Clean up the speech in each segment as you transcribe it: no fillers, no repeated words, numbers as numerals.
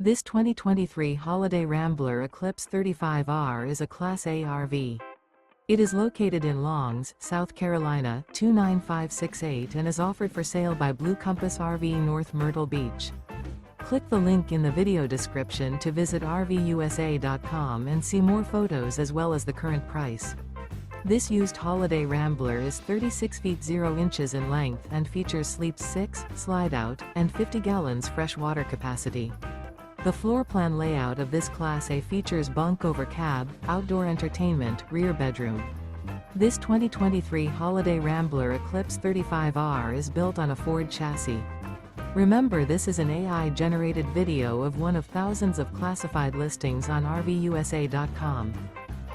This 2023 Holiday Rambler Eclipse 35R is a Class A RV. It is located in Longs, South Carolina, 29568 and is offered for sale by Blue Compass RV North Myrtle Beach. Click the link in the video description to visit RVUSA.com and see more photos as well as the current price. This used Holiday Rambler is 36 feet 0 inches in length and features sleeps 6, slide-out, and 50 gallons fresh water capacity. The floor plan layout of this Class A features bunk over cab, outdoor entertainment, rear bedroom. This 2023 Holiday Rambler Eclipse 35R is built on a Ford chassis. Remember, this is an AI-generated video of one of thousands of classified listings on RVUSA.com.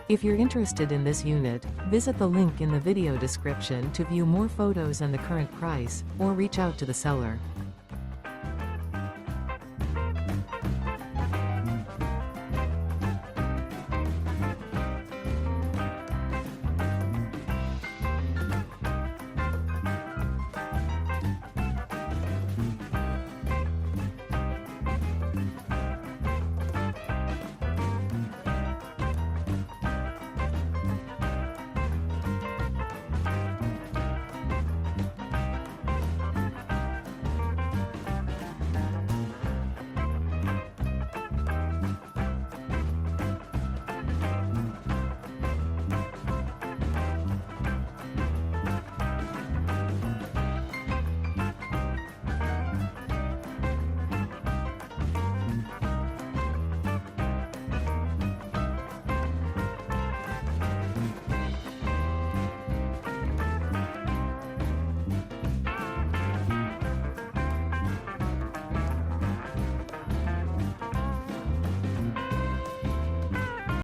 If you're interested in this unit, visit the link in the video description to view more photos and the current price, or reach out to the seller.